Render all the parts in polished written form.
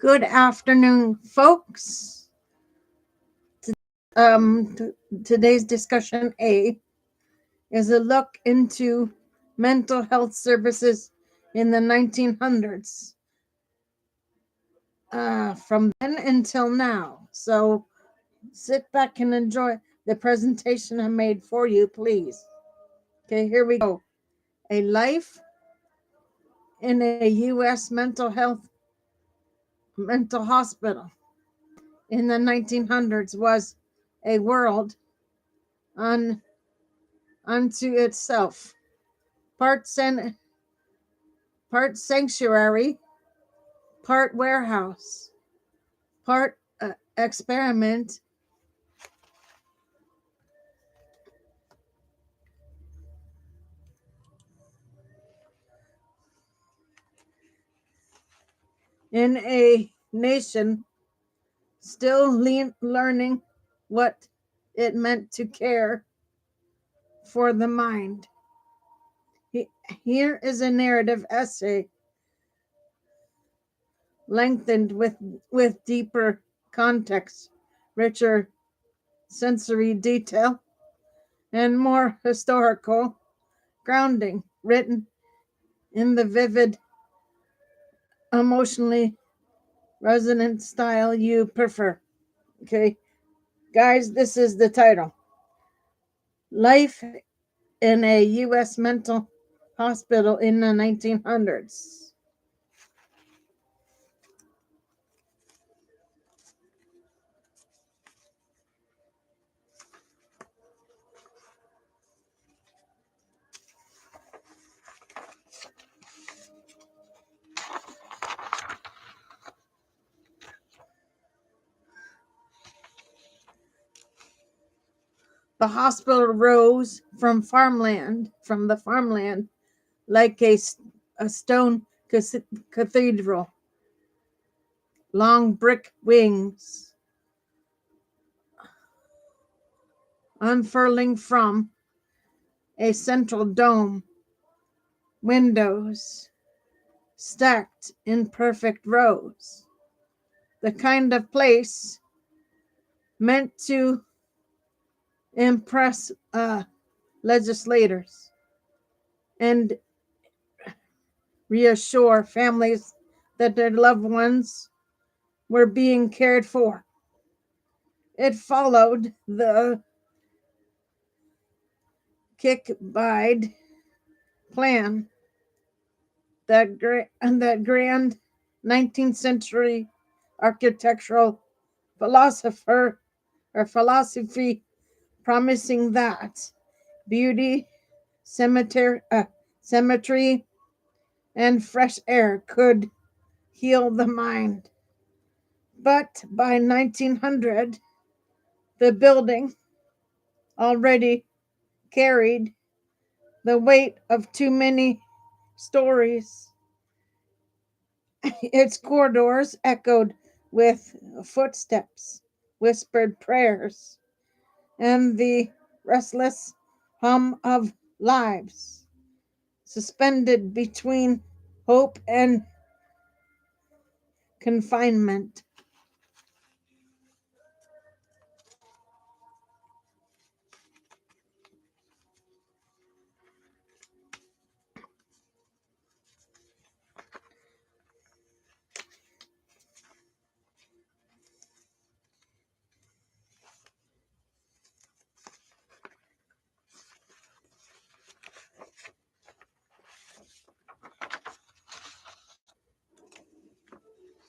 Good afternoon, folks. Today's discussion A is a look into mental health services in the 1900s, from then until now. So sit back and enjoy the presentation I made for you, please. Okay, here we go. A life in a U.S. mental hospital in the 1900s was a world on unto itself. Part part sanctuary, part warehouse, part experiment. In a nation still learning what it meant to care for the mind. Here is a narrative essay lengthened with deeper context, richer sensory detail, and more historical grounding, written in the vivid, emotionally resonant style you prefer. Okay, guys, this is the title: Life in a U.S. Mental Hospital in the 1900s. The hospital rose from the farmland, like a stone cathedral, long brick wings unfurling from a central dome, windows stacked in perfect rows. The kind of place meant to impress legislators and reassure families that their loved ones were being cared for. It followed the Kirkbride plan, that grand 19th century architectural philosopher or philosophy, promising that beauty, symmetry, and fresh air could heal the mind. But by 1900, the building already carried the weight of too many stories. Its corridors echoed with footsteps, whispered prayers, and the restless hum of lives, suspended between hope and confinement.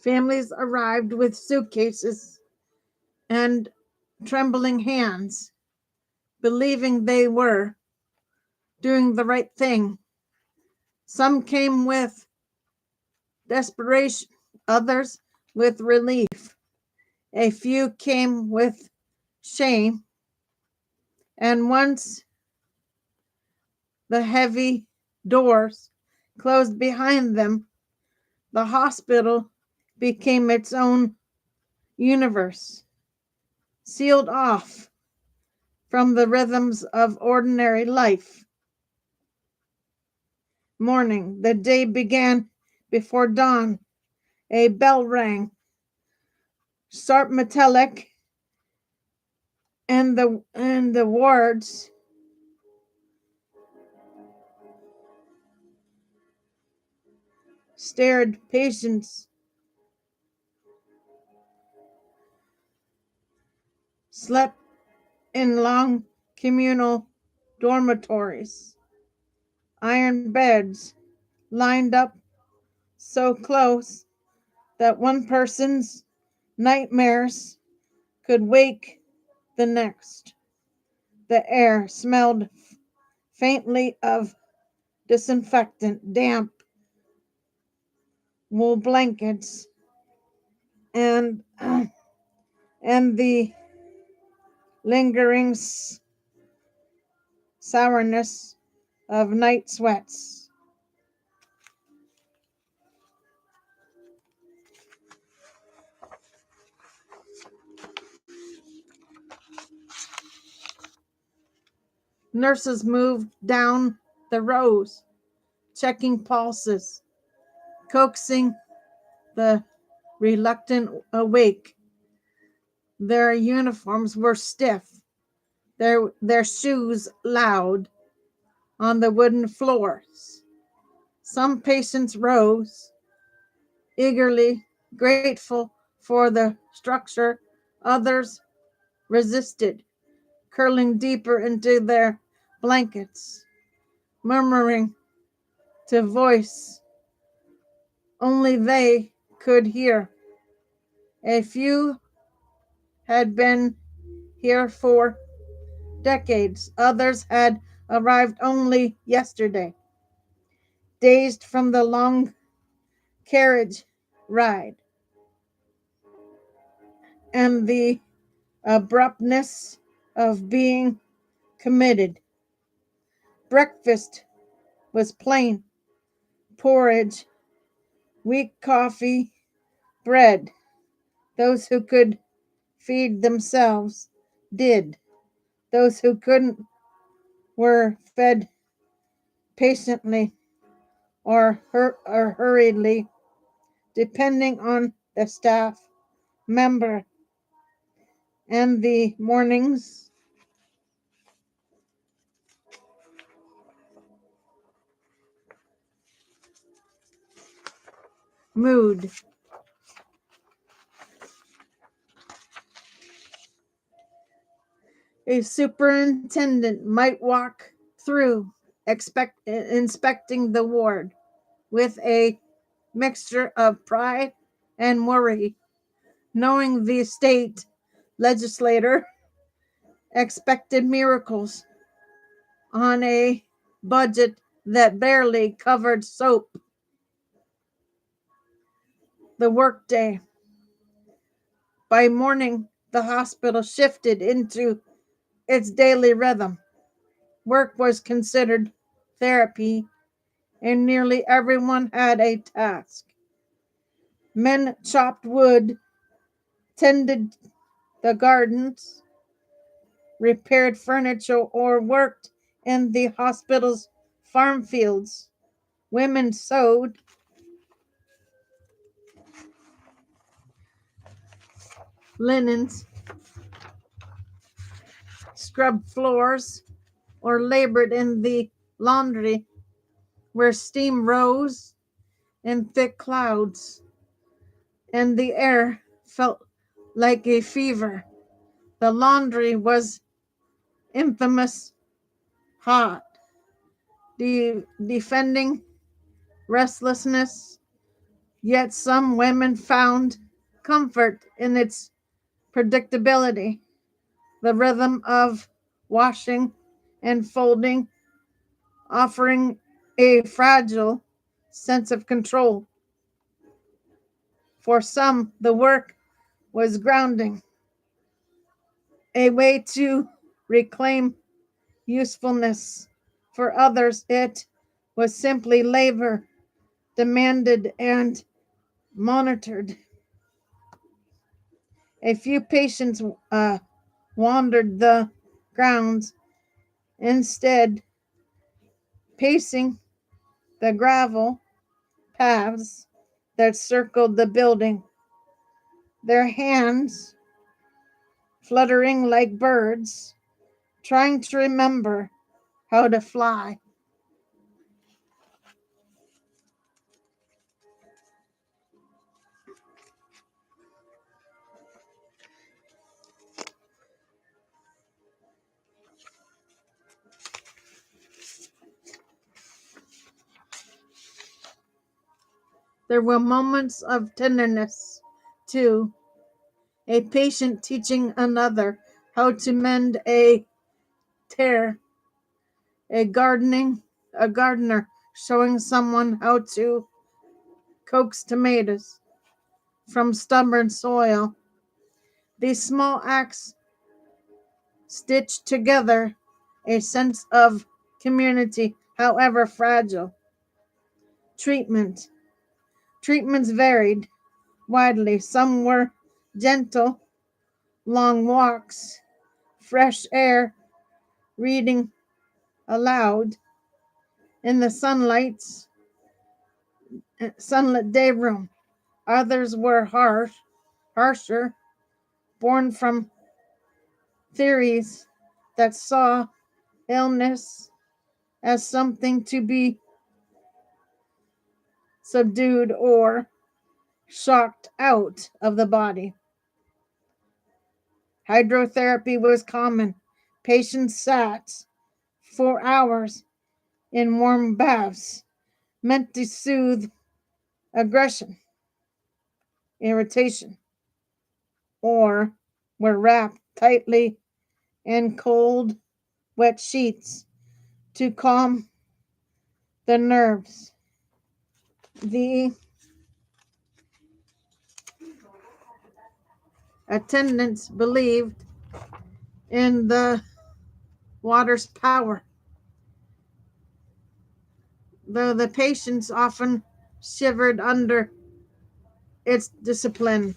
Families arrived with suitcases and trembling hands, believing they were doing the right thing. Some came with desperation, others with relief. A few came with shame, and once the heavy doors closed behind them, the hospital became its own universe, sealed off from the rhythms of ordinary life. Morning, the day began before dawn. A bell rang, sharp metallic, and the wards stared patients slept in long communal dormitories, iron beds lined up so close that one person's nightmares could wake the next. The air smelled faintly of disinfectant, damp wool blankets, and and the lingering sourness of night sweats. Nurses moved down the rows, checking pulses, coaxing the reluctant awake. Their uniforms were stiff, their shoes loud on the wooden floors. Some patients rose, eagerly grateful for the structure. Others resisted, curling deeper into their blankets, murmuring to voice only they could hear. A few had been here for decades, others had arrived only yesterday, dazed from the long carriage ride and the abruptness of being committed. Breakfast was plain porridge, weak coffee, bread. Those who could feed themselves did. Those who couldn't were fed patiently or hurriedly, depending on the staff member. And the morning's mood. A superintendent might walk through inspecting the ward with a mixture of pride and worry, knowing the state legislator expected miracles on a budget that barely covered soap. The workday. By morning, the hospital shifted into its daily rhythm. Work was considered therapy, and nearly everyone had a task. Men chopped wood, tended the gardens, repaired furniture, or worked in the hospital's farm fields. Women sewed, linens, scrubbed floors, or labored in the laundry where steam rose in thick clouds and the air felt like a fever. The laundry was infamous hot, defending restlessness, yet some women found comfort in its predictability, the rhythm of washing and folding, offering a fragile sense of control. For some, the work was grounding, a way to reclaim usefulness. For others, it was simply labor, demanded and monitored. A few patients wandered the grounds, instead, pacing the gravel paths that circled the building. their hands fluttering like birds, trying to remember how to fly. There were moments of tenderness, too, a patient teaching another how to mend a tear, a gardener showing someone how to coax tomatoes from stubborn soil. These small acts stitched together a sense of community, however fragile. Treatment. Treatments varied widely. Some were gentle, long walks, fresh air, reading aloud in the sunlit day room. Others were harsher, born from theories that saw illness as something to be subdued or shocked out of the body. Hydrotherapy was common. Patients sat for hours in warm baths meant to soothe aggression, irritation, or were wrapped tightly in cold, wet sheets to calm the nerves. The attendants believed in the water's power, though the patients often shivered under its discipline.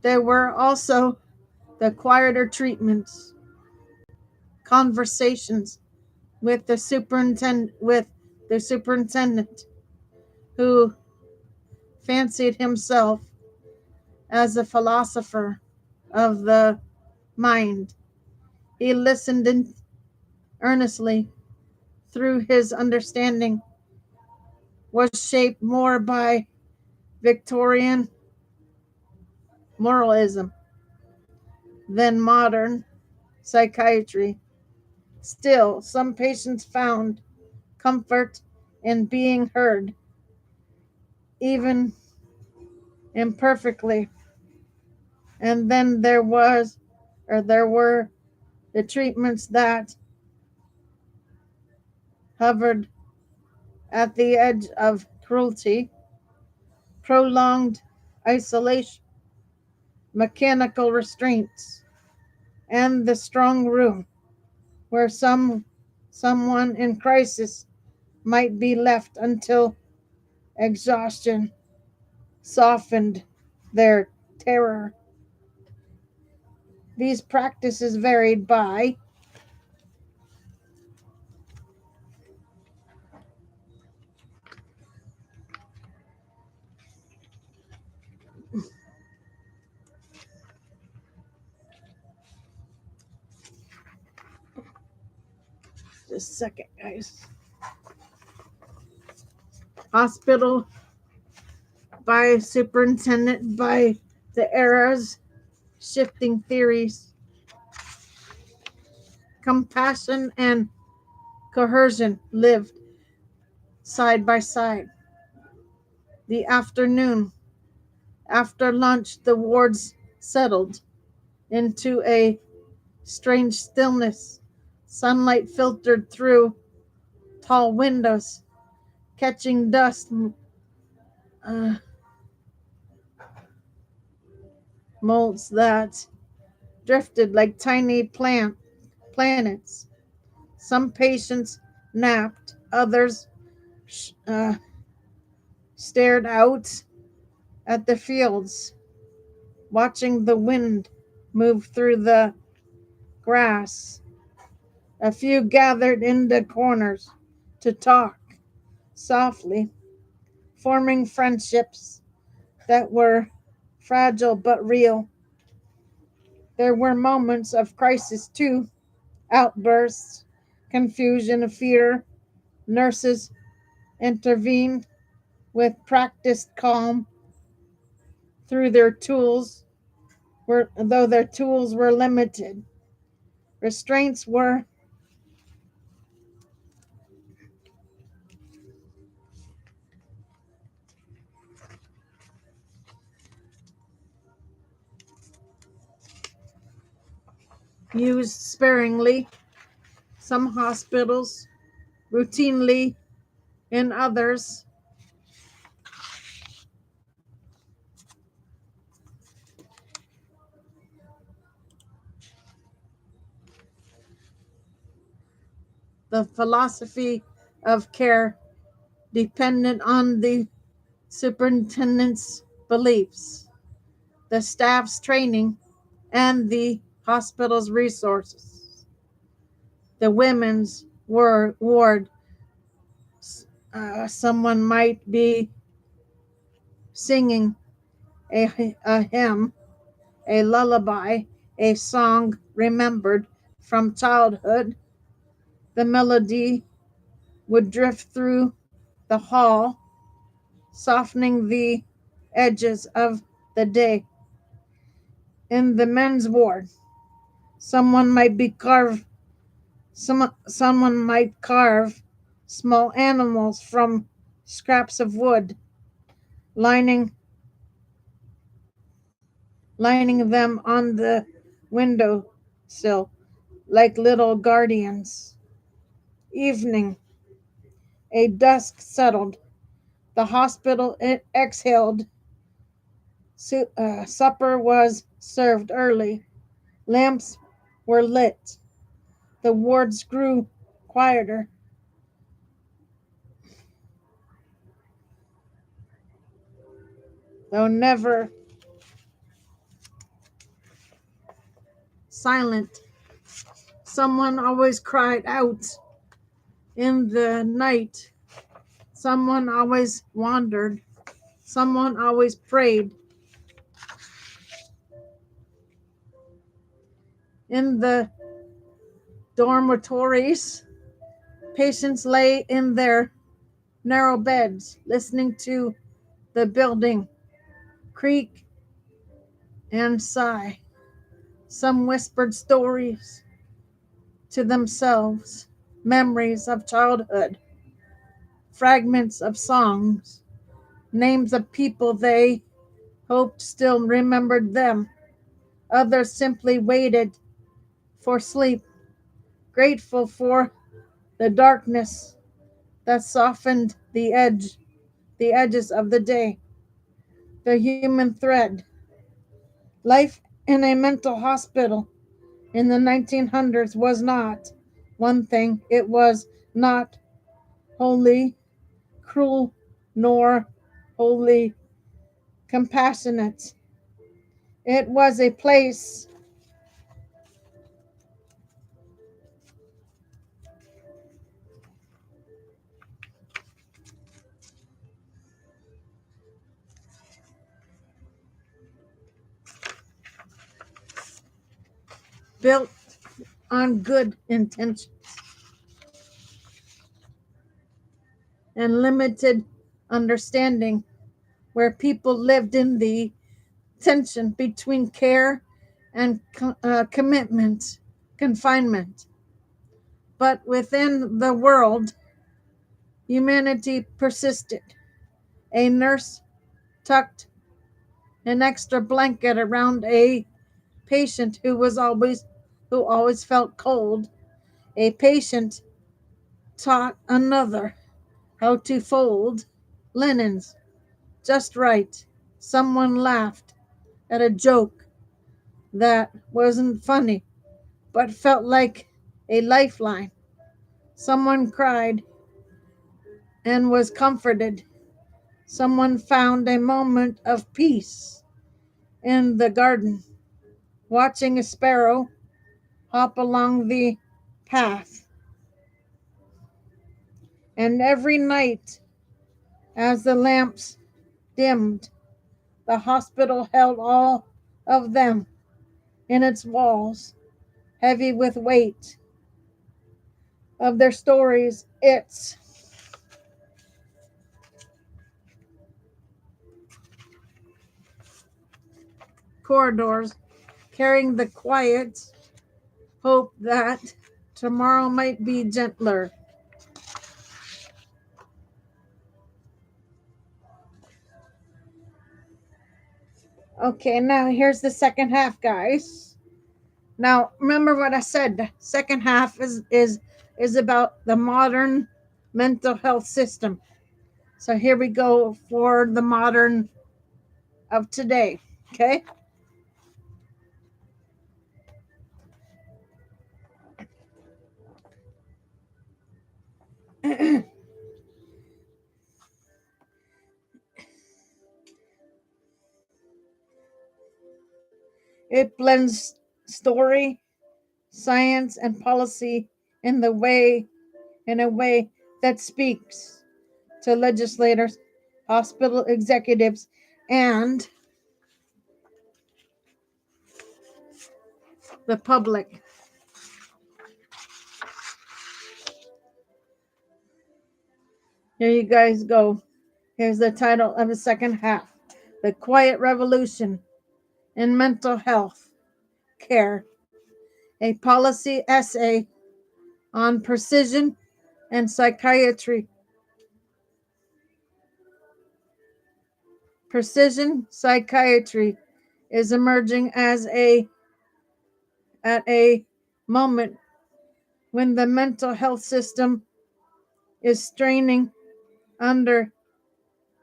There were also the quieter treatments, conversations with the superintendent who fancied himself as a philosopher of the mind. He listened earnestly. Through his understanding was shaped more by Victorian moralism than modern psychiatry. Still, some patients found comfort in being heard, even imperfectly. And then there were the treatments that hovered at the edge of cruelty, prolonged isolation, mechanical restraints, and the strong room where someone in crisis might be left until exhaustion softened their terror. These practices varied by just a second, guys. Hospital by superintendent by the era's shifting theories. Compassion and coercion lived side by side. The afternoon, after lunch, the wards settled into a strange stillness. Sunlight filtered through tall windows, catching dust uh, molds that drifted like tiny planets. Some patients napped, others uh, stared out at the fields, watching the wind move through the grass. A few gathered in the corners, to talk softly, forming friendships that were fragile but real. There were moments of crisis too, outbursts, confusion, fear. Nurses intervened with practiced calm through their tools, though their tools were limited. Restraints were used sparingly. Some hospitals routinely, in others, the philosophy of care depended on the superintendent's beliefs, the staff's training, and the hospital's resources. The women's ward, someone might be singing a hymn, a lullaby, a song remembered from childhood. The melody would drift through the hall, softening the edges of the day. In the men's ward, someone might be carved someone might carve small animals from scraps of wood, lining lining them on the window sill like little guardians. Evening, a dusk settled. The hospital exhaled. Supper was served early. Lamps were lit. The wards grew quieter. Though never silent, someone always cried out in the night. Someone always wandered. Someone always prayed. In the dormitories, patients lay in their narrow beds, listening to the building creak and sigh. Some whispered stories to themselves, memories of childhood, fragments of songs, names of people they hoped still remembered them. Others simply waited for sleep, grateful for the darkness that softened the edges of the day. The human thread. Life in a mental hospital in the 1900s was not one thing. It was not wholly cruel nor wholly compassionate. It was a place built on good intentions and limited understanding, where people lived in the tension between care and commitment, confinement. But within the world, humanity persisted. A nurse tucked an extra blanket around a patient who always felt cold. A patient taught another how to fold linens just right. Someone laughed at a joke that wasn't funny but felt like a lifeline. Someone cried and was comforted. Someone found a moment of peace in the garden, watching a sparrow hop along the path. And every night, as the lamps dimmed, the hospital held all of them in its walls, heavy with weight of their stories, its corridors, carrying the quiet hope that tomorrow might be gentler. Okay, now here's the second half, guys. Now, remember what I said. The second half is about the modern mental health system. So here we go for the modern of today. Okay? It blends story, science, and policy in a way that speaks to legislators, hospital executives, and the public. Here you guys go. Here's the title of the second half: The Quiet Revolution in Mental Health Care, a policy essay on precision and psychiatry. Precision psychiatry is emerging as at a moment when the mental health system is straining under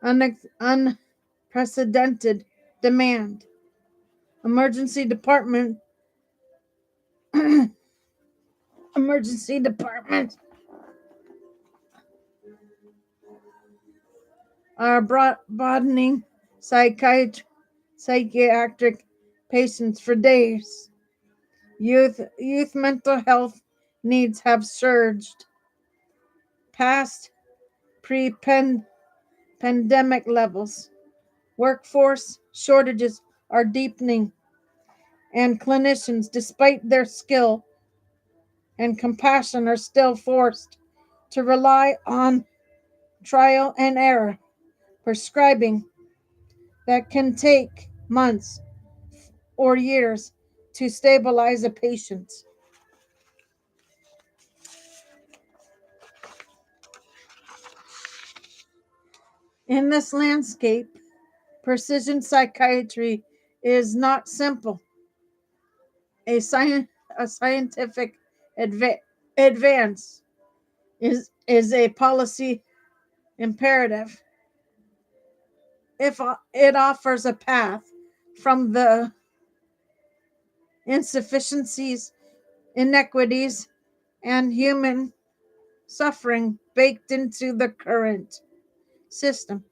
unprecedented demand. Emergency department emergency departments are broadening psychiatric patients for days. Youth mental health needs have surged past pre-pandemic levels. Workforce shortages are deepening, and clinicians, despite their skill and compassion, are still forced to rely on trial and error prescribing that can take months or years to stabilize a patient. In this landscape, precision psychiatry is not simple. A scientific advance is a policy imperative. If it offers a path from the insufficiencies, inequities, and human suffering baked into the current system.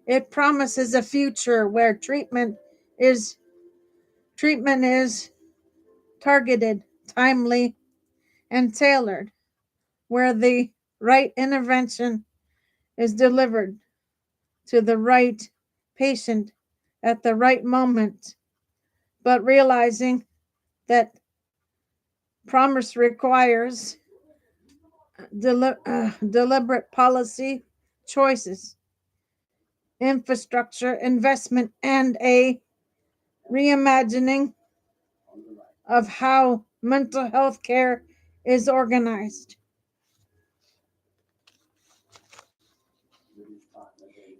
It promises a future where treatment is targeted, timely, and tailored, where the right intervention is delivered to the right patient at the right moment, but realizing that promise requires deliberate policy choices, infrastructure investment, and a reimagining of how mental health care is organized.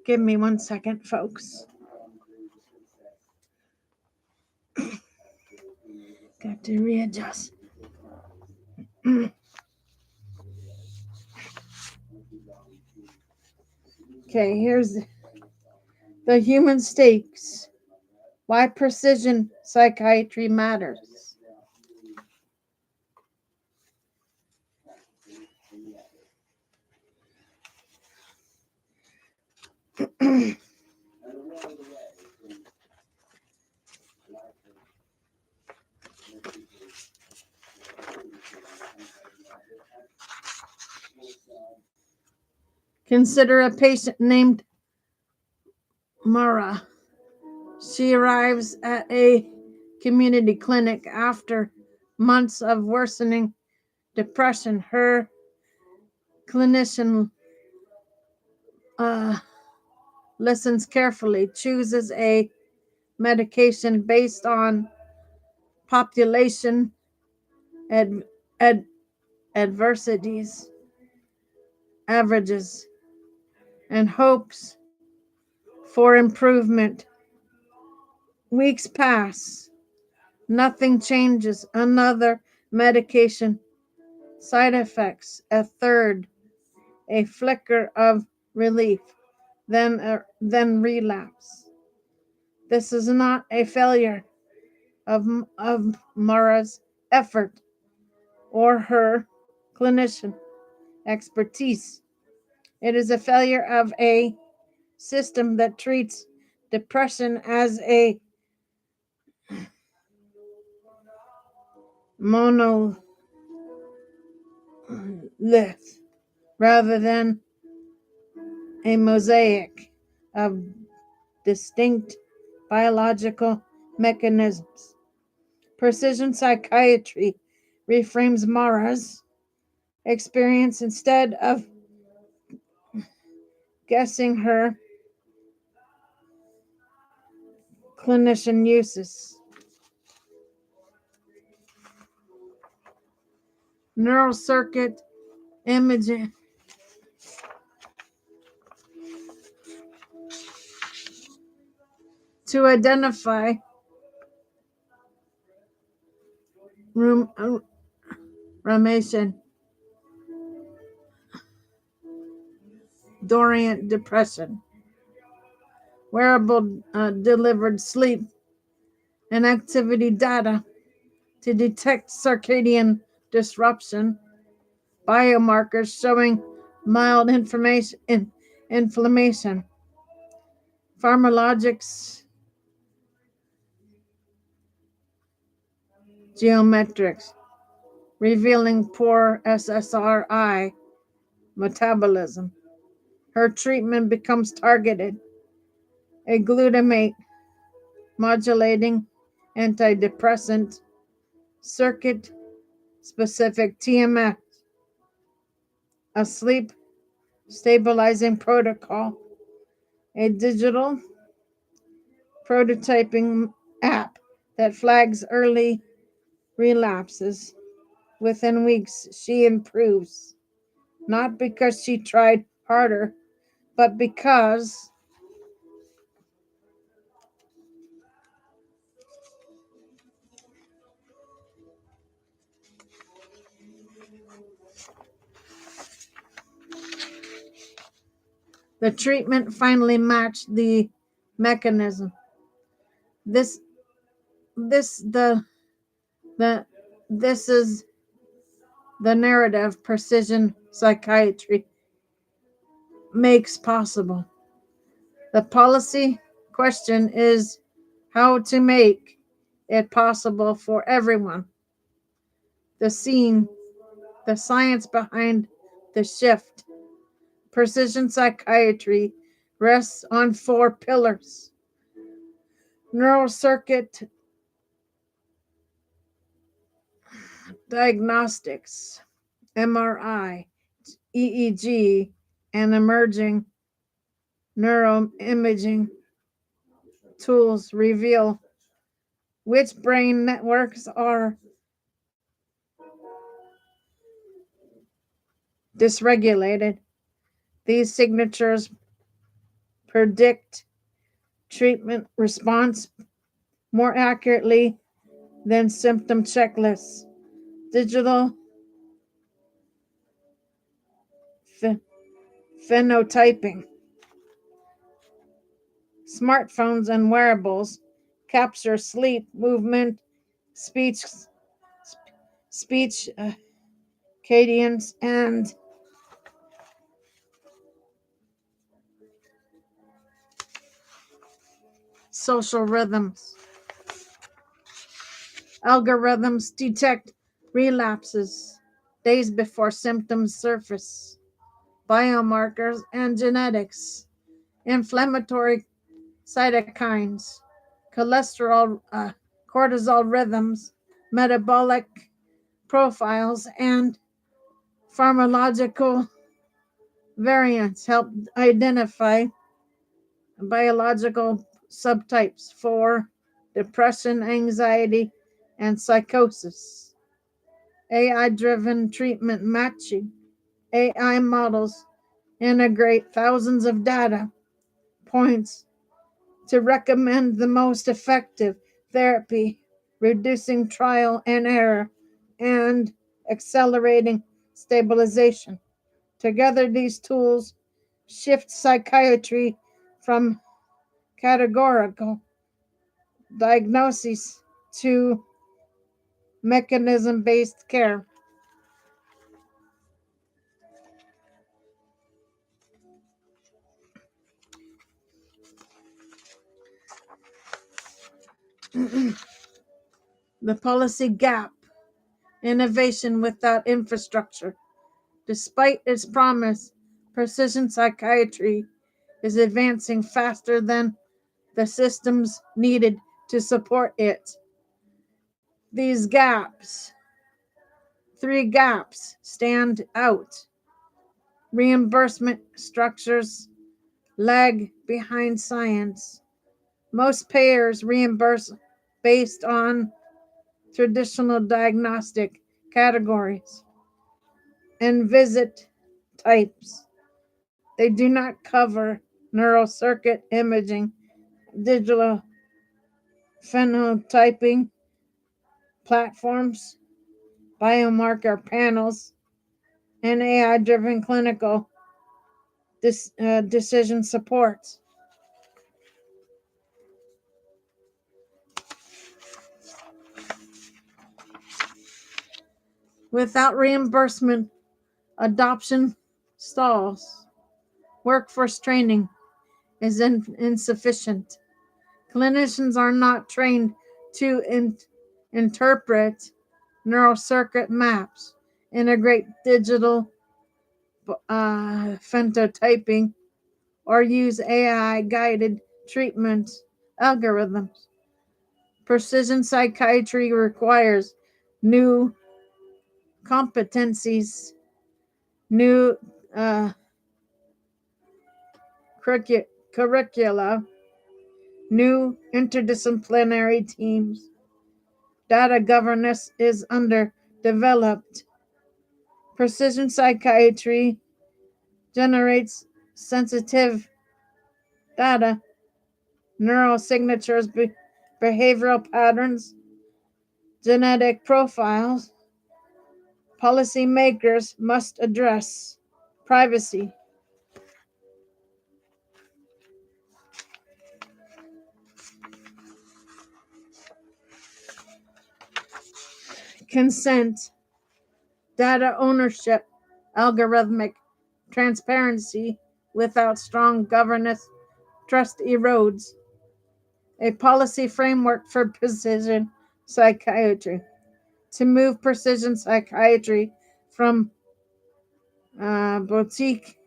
Give me 1 second, folks. Got to readjust. Okay, here's the human stakes. Why precision psychiatry matters. Consider a patient named Mara. She arrives at a community clinic after months of worsening depression. Her clinician listens carefully, chooses a medication based on population ad, ad, adversities, averages, and hopes for improvement. Weeks pass, nothing changes. Another medication, side effects, a third, a flicker of relief, then relapse. This is not a failure of Mara's effort or her clinician expertise. It is a failure of a system that treats depression as a monolith rather than a mosaic of distinct biological mechanisms. Precision psychiatry reframes Mara's experience. Instead of guessing, her clinician uses neural circuit imaging to identify rumination, dorient depression, wearable delivered sleep and activity data to detect circadian disruption, biomarkers showing mild inflammation, pharmacologics, geometrics, revealing poor SSRI metabolism. Her treatment becomes targeted, a glutamate modulating antidepressant, circuit specific TMS, a sleep stabilizing protocol, a digital prototyping app that flags early relapses. Within weeks, she improves, not because she tried harder, but because the treatment finally matched the mechanism. This this the this is the narrative precision psychiatry makes possible. The policy question is how to make it possible for everyone. The scene, the science behind the shift. Precision psychiatry rests on four pillars: neural circuit diagnostics, MRI, EEG, and emerging neuroimaging tools reveal which brain networks are dysregulated. These signatures predict treatment response more accurately than symptom checklists. Digital phenotyping. Smartphones and wearables capture sleep, movement, speech cadence, and social rhythms. Algorithms detect relapses days before symptoms surface. biomarkers, and genetics, inflammatory cytokines, cholesterol, cortisol rhythms, metabolic profiles, and pharmacological variants help identify biological subtypes for depression, anxiety, and psychosis. AI driven treatment matching. AI models integrate thousands of data points to recommend the most effective therapy, reducing trial and error and accelerating stabilization. Together, these tools shift psychiatry from categorical diagnosis to mechanism based care. The policy gap, innovation without infrastructure. Despite its promise, precision psychiatry is advancing faster than the systems needed to support it. These gaps, three gaps, stand out. Reimbursement structures lag behind science. Most payers reimburse based on traditional diagnostic categories and visit types. They do not cover neural circuit imaging, digital phenotyping platforms, biomarker panels, and AI driven clinical decision support. Without reimbursement, adoption stalls. Workforce training is insufficient. Clinicians are not trained to interpret neural circuit maps, integrate digital phenotyping, or use AI guided treatment algorithms. Precision psychiatry requires new competencies, new curricula, new interdisciplinary teams. Data governance is underdeveloped. Precision psychiatry generates sensitive data, neural signatures, behavioral patterns, genetic profiles. Policymakers must address privacy, consent, data ownership, algorithmic transparency. Without strong governance, trust erodes. A policy framework for precision psychiatry. To move precision psychiatry from boutique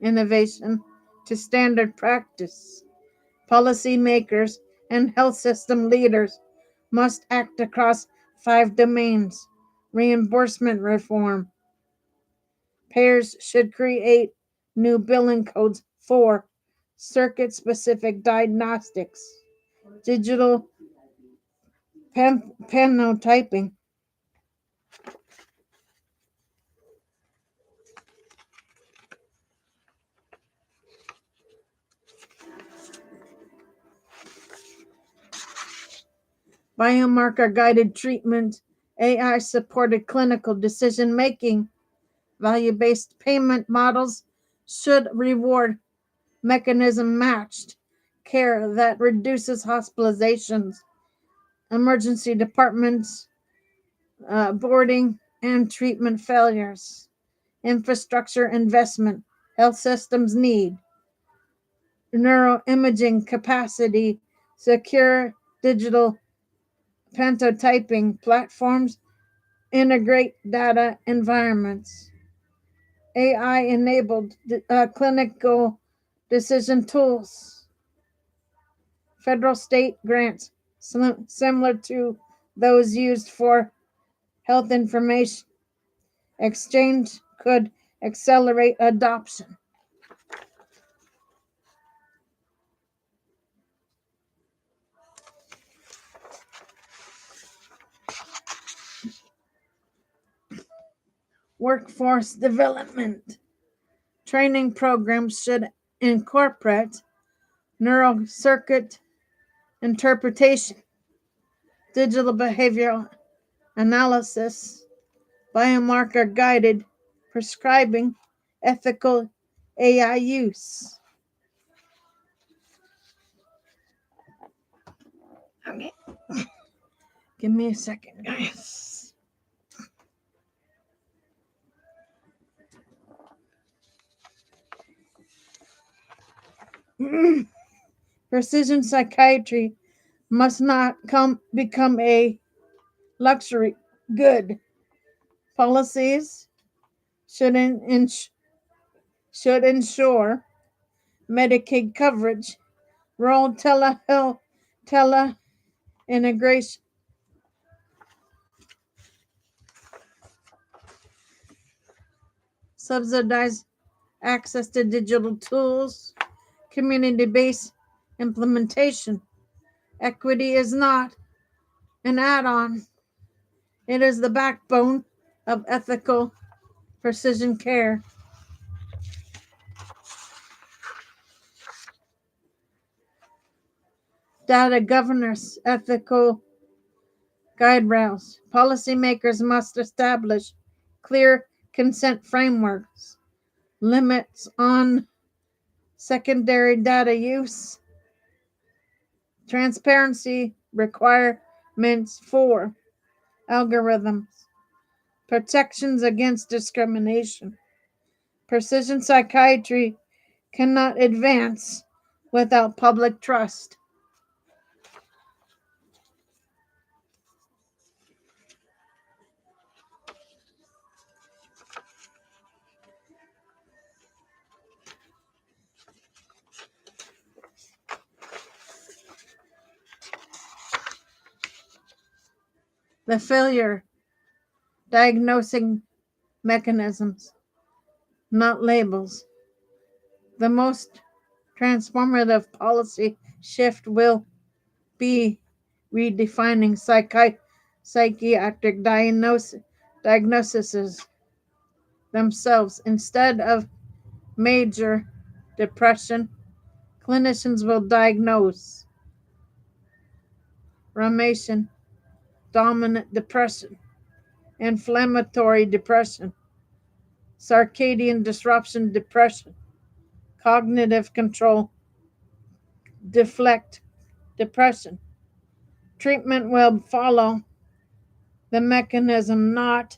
innovation to standard practice, policymakers and health system leaders must act across 5 domains. Reimbursement reform. Payers should create new billing codes for circuit specific diagnostics, digital phenotyping, biomarker guided treatment, AI supported clinical decision making. Value based payment models should reward mechanism matched care that reduces hospitalizations, emergency departments, boarding, and treatment failures. Infrastructure investment health systems need neuroimaging capacity, secure digital phenotyping platforms, integrate data environments. AI enabled clinical decision tools, federal state grants similar to those used for health information exchange could accelerate adoption. Workforce development. Training programs should incorporate neural circuit interpretation, digital behavioral analysis, biomarker guided prescribing, ethical AI use. Okay. Give me a second, guys. Precision psychiatry must not become a luxury good. Policies should, should ensure Medicaid coverage, rural telehealth, integration, subsidize access to digital tools, community-based implementation. Equity is not an add-on. It is the backbone of ethical precision care. Data governance, ethical guide rails. Policymakers must establish clear consent frameworks, limits on secondary data use, transparency requirements for algorithms, protections against discrimination. Precision psychiatry cannot advance without public trust. The failure diagnosing mechanisms, not labels. The most transformative policy shift will be redefining psychiatric diagnoses themselves. Instead of major depression, clinicians will diagnose rumination, dominant depression, inflammatory depression, circadian disruption depression, cognitive control deflect depression. Treatment will follow the mechanism, not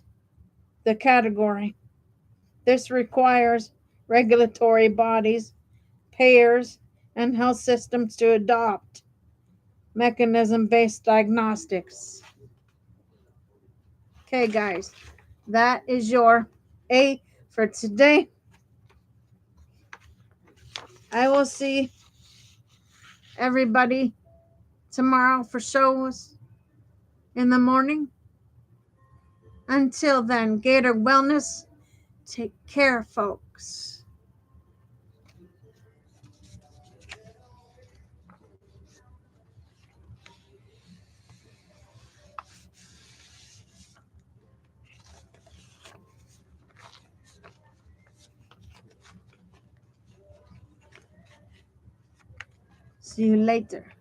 the category. This requires regulatory bodies, payers, and health systems to adopt mechanism-based diagnostics. Okay, guys, that is your A for today. I will see everybody tomorrow for shows in the morning. Until then, Gator Wellness, take care, folks. See you later.